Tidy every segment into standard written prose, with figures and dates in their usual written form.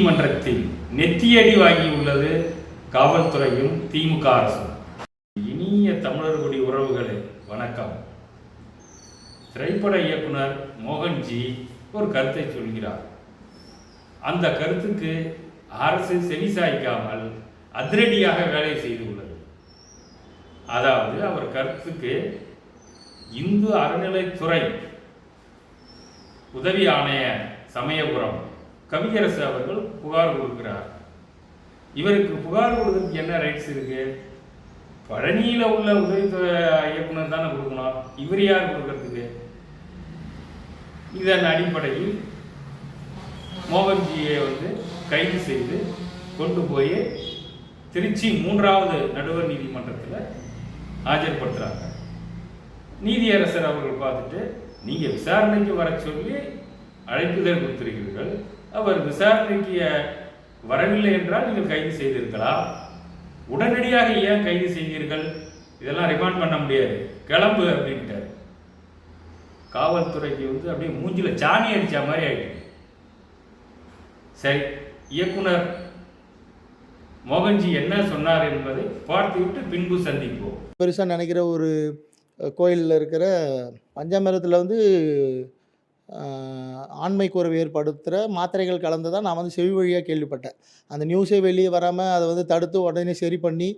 நீதிமன்றத்தில் நெத்தியடி வாங்கியுள்ளது காவல்துறையும் திமுக அரசும். இனிய தமிழர்குடி உறவுகளே வணக்கம். திரைப்பட இயக்குனர் மோகன்ஜி ஒரு கருத்தை சொல்கிறார். அந்த கருத்துக்கு அரசு செவிசாய்க்காமல் அதிரடியாக வேலை செய்துள்ளது. அதாவது அவர் கருத்துக்கு இந்து அறநிலைத்துறை உதவி ஆணையர் சமயபுரம் கவியரசு அவர்கள் புகார் கொடுக்கிறார். இவருக்கு புகார் கொடுக்கறதுக்கு என்ன ரைட்ஸ் இருக்கு? பழனியில் உள்ள உதவி இயக்குனர் தானே கொடுக்கணும், இவர் யார் கொடுக்கறதுக்கு? இதன் அடிப்படையில் மோகன்ஜியை கைது செய்து கொண்டு போய் திருச்சி 3வது நடுவர் நீதிமன்றத்தில் ஆஜர்படுத்துகிறாங்க. நீதியரசர் அவர்கள் பார்த்துட்டு, நீங்கள் விசாரணைக்கு வர சொல்லி அழைப்புதல் கொடுத்திருக்கிறீர்கள், அவர் விசாரணைக்கு வரவில்லை என்றால் நீங்கள் கைது செய்திருக்கலாம், உடனடியாக ஏன் கைது செய்தீர்கள்? இதெல்லாம் ரிமாண்ட் பண்ண முடியாது, கிளம்பு அப்படின்ட்டார். காவல்துறைக்கு அப்படியே மூஞ்சில சாணி அடித்த மாதிரி ஆயிடுச்சு. சரி, இயக்குனர் மோகன்ஜி என்ன சொன்னார் என்பதை பார்த்துவிட்டு பின்பு சந்திப்போம். பெருசாக நினைக்கிற ஒரு கோயிலில் இருக்கிற பஞ்சாமிரத்தில் ஆண்மை குறைவு ஏற்படுத்துகிற மாத்திரைகள் கலந்து நான் செவி வழியாக கேள்விப்பட்டேன். அந்த நியூஸே வெளியே வராமல் அதை தடுத்து உடனே சரி பண்ணி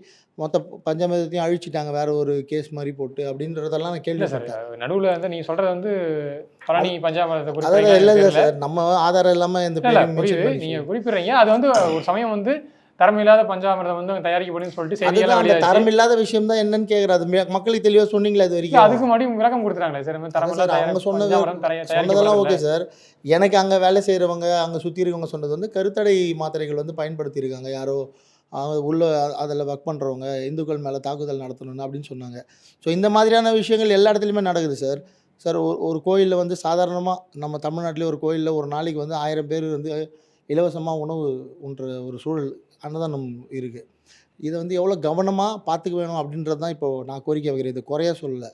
மொத்த பஞ்சாமிரத்தையும் அழிச்சிட்டாங்க, வேற ஒரு கேஸ் மாதிரி போட்டு அப்படின்றதெல்லாம் நான் கேள்விப்பட்டேன். நடுவில் நீங்கள் சொல்கிறது பழனி பஞ்சாமிரத்தை அதாவது இல்லை சார், நம்ம ஆதாரம் இல்லாமல் இந்த நீங்கள் குறிப்பிடுறீங்க. அது ஒரு சமயம் தரமில்லாத பஞ்சாமிரதம் தயாரிக்கப்படும் சொல்லிட்டு தரமில்லாத விஷயம் தான் என்னன்னு கேட்கறாரு. மக்களுக்கு தெளிவாக சொன்னீங்களா இது வரைக்கும்? அதுக்கு முன்னாடி விளக்கம் கொடுத்துறாங்களே சார். அவங்க சொன்னதெல்லாம் ஓகே சார். எனக்கு அங்கே வேலை செய்கிறவங்க, அங்கே சுற்றி இருக்கவங்க சொன்னது கருத்தடை மாத்திரைகள் பயன்படுத்தியிருக்காங்க யாரோ உள்ள அதில் ஒர்க் பண்ணுறவங்க, இந்துக்கள் மேலே தாக்குதல் நடத்தணும்னு அப்படின்னு சொன்னாங்க. ஸோ இந்த மாதிரியான விஷயங்கள் எல்லா இடத்துலையுமே நடக்குது சார். சார் ஒரு கோயிலில் சாதாரணமாக நம்ம தமிழ்நாட்டிலே ஒரு கோயிலில் ஒரு நாளைக்கு 1000 பேர் இலவசமாக உணவு உண்ற ஒரு சூழல் அன்னதானம் இருக்குது. இதை எவ்வளோ கவனமாக பார்த்துக்க வேணும் அப்படின்றது தான் இப்போது நான் கோரிக்கை வைக்கிறேன். இது குறைய சொல்லலை.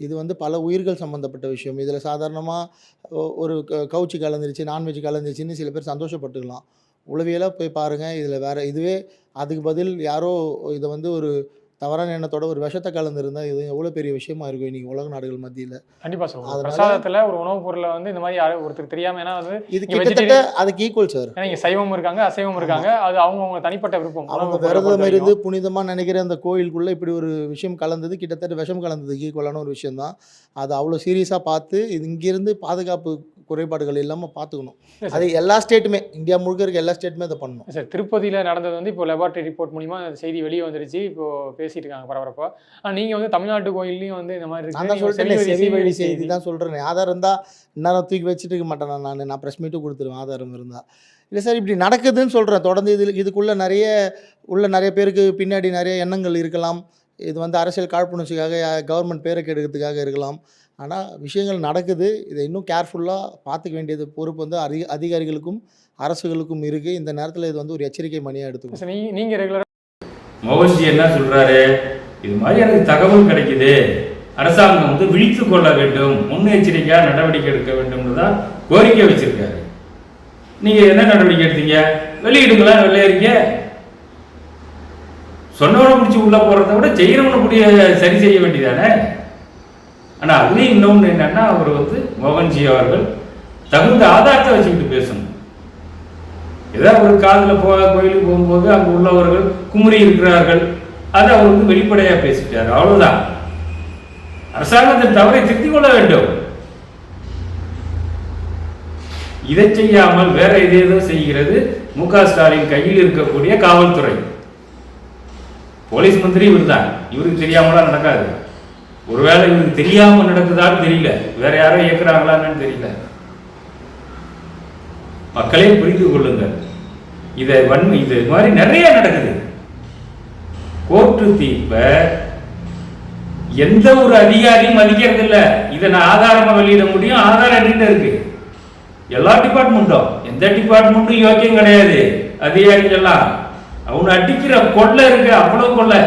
இது பல உயிர்கள் சம்மந்தப்பட்ட விஷயம். இதில் சாதாரணமாக ஒரு கவுச்சி கலந்துருச்சு, நான்வெஜ் கலந்துருச்சுன்னு சில பேர் சந்தோஷப்பட்டுக்கலாம். உளவியலாக போய் பாருங்கள். இதில் வேறு இதுவே அதுக்கு பதில் யாரோ இதை ஒரு தவறான எண்ணத்தோட ஒரு விஷத்தை கலந்துருந்தால் இது எவ்வளோ பெரிய விஷயமா இருக்கும் இன்றைக்கி உலக நாடுகள் மத்தியில். கண்டிப்பாக சொல்லுங்கள். பிரசாதத்தில் ஒரு உணவுப் பொருளை இந்த மாதிரி ஒருத்தருக்கு தெரியாமல், ஏன்னா இது கிட்டத்தட்ட அதுக்கு ஈக்குவல் சார். ஏன்னா இங்கே சைவம் இருக்காங்க, அசைவம் இருக்காங்க, அது அவங்க தனிப்பட்ட விருப்பம். அவங்க விரதம் இருந்து புனிதமாக நினைக்கிற அந்த கோயிலுக்குள்ளே இப்படி ஒரு விஷயம் கலந்தது கிட்டத்தட்ட விஷம் கலந்ததுக்கு ஈக்குவலான ஒரு விஷயம் தான். அது அவ்வளோ சீரியஸாக பார்த்து இங்கேருந்து பாதுகாப்பு குறைபாடுகள் இல்லாமல் பார்த்துக்கணும். அது எல்லா ஸ்டேட்டுமே, இந்தியா முழுக்க இருக்க எல்லா ஸ்டேட்டுமே அதை பண்ணணும் சார். திருப்பதியில் நடந்தது இப்போ லெபார்டரி ரிப்போர்ட் மூலிமா செய்தி வெளியே வந்துருச்சு. இப்போது பேசிட்டு இருக்காங்க பரபரப்பா. ஆனால் நீங்கள் தமிழ்நாட்டு கோயில்லையும் இந்த மாதிரி நான் தான் சொல்லிட்டேன், செவி வழி செய்தி தான் சொல்கிறேன். ஆதாரம் இருந்தால் இன்னும் தூக்கி வச்சுட்டு இருக்க மாட்டேன் நான் ப்ரெஸ் மீட்டும் கொடுத்துருவேன் ஆதாரம் இருந்தால். இல்லை சார், இப்படி நடக்குதுன்னு சொல்கிறேன். தொடர்ந்து இதுக்குள்ளே நிறைய பேருக்கு பின்னாடி நிறைய எண்ணங்கள் இருக்கலாம். இது அரசியல் காழ்ப்புணர்ச்சிக்காக, கவர்மெண்ட் பேரை கெடுக்கிறதுக்காக இருக்கலாம். ஆனால் விஷயங்கள் நடக்குது. இதை இன்னும் கேர்ஃபுல்லாக பார்த்துக்க வேண்டியது பொறுப்பு அதிகாரிகளுக்கும் அரசுகளுக்கும் இருக்குது. இந்த நேரத்தில் இது ஒரு எச்சரிக்கை மணியாக எடுத்துக்கணும். நீங்கள் ரெகுலராக மோகன்ஜி என்ன சொல்கிறாரு? இது மாதிரி எனக்கு தகவல் கிடைக்குது, அரசாங்கம் விழித்து கொள்ள வேண்டும், முன்னெச்சரிக்கையாக நடவடிக்கை எடுக்க வேண்டும் தான் கோரிக்கை வச்சிருக்காரு. நீங்கள் என்ன நடவடிக்கை எடுத்தீங்க? வெளியிடுங்களா? வெளியேறீங்க சொன்னவனை பிடிச்சி உள்ளே போகிறத விட செய்கிறவனை கூடிய சரி செய்ய வேண்டியதானே. ஆனால் அதுலேயும் இன்னொன்று என்னன்னா, அவர் மோகன்ஜி அவர்கள் தகுந்த ஆதாரத்தை வச்சுக்கிட்டு பேசணும். ஏதாவது ஒரு காதில் கோயிலுக்கு போகும்போது அங்கே உள்ளவர்கள் குமுறி இருக்கிறார்கள், அதை அவர் வெளிப்படையாக பேசிட்டார், அவ்வளோதான். அரசாங்கத்தின் தவறை திருத்திக் கொள்ள வேண்டும். இதை செய்யாமல் வேற ஏதேதோ செய்கிறது மு.க. ஸ்டாலின் கையில் இருக்கக்கூடிய காவல்துறை. போலீஸ் மந்திரி இவர் தான், இவருக்கு தெரியாமலாம் நடக்காது. ஒருவேளை இவருக்கு தெரியாமல் நடக்குதான்னு தெரியல, வேற யாரோ இயக்குறாங்களான்னு தெரியல. மக்களே புரிந்து கொள்ளுங்கள். இது மாதிரி நிறைய நடக்குது. கோர்ட்டு தீர்ப்பை எந்த ஒரு அதிகாரியும் மதிக்கிறது இல்லை. இதை நான் ஆதாரமா வெளியிட முடியும், ஆதாரம் என்ன இருக்கு? எல்லா டிபார்ட்மெண்ட்டும், எந்த டிபார்ட்மெண்ட்டும் யோக்கியம் கிடையாது. அதிகாரிகள் எல்லாம் அவனை அடிக்கிற கொள்ளை இருக்கு, அவ்வளவு கொள்ளை.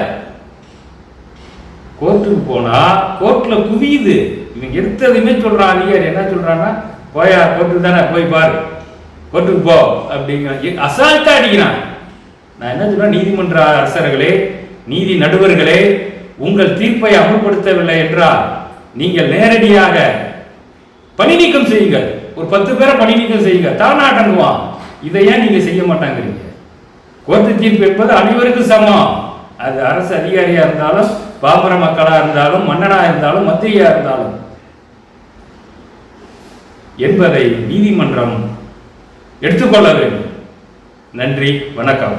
கோர்ட்டுக்கு போனா கோர்ட்ல குவியுது. இவங்க எடுத்ததுமே சொல்றான் அதிகாரி. என்ன சொல்றான்னா, போயா கோர்ட்டுக்கு தானே போய் பாரு, கோர்ட்டுக்கு போ அப்படிங்கிற அசால்ட்டா அடிக்கிறான். நான் என்ன சொல்றேன், நீதிமன்ற அரசர்களே, நீதி நடுவர்களே, உங்கள் தீர்ப்பை அமல்படுத்தவில்லை என்றால் நீங்கள் நேரடியாக பணி நீக்கம் செய்யுங்கள். ஒரு 10 பேரை பணி நீக்கம் செய்யுங்க, தானா அடங்குவான். இதை ஏன் நீங்க செய்ய மாட்டாங்கிறீங்க? கோர்ட்டு தீர்ப்பு என்பது அனைவருக்கும் சமம். அது அரசு அதிகாரியா இருந்தாலும், பாமர மக்களா இருந்தாலும், மன்னனா இருந்தாலும், மந்திரியா இருந்தாலும் என்பதை நீதிமன்றம் எடுத்துக்கொள்ள வேண்டும். நன்றி, வணக்கம்.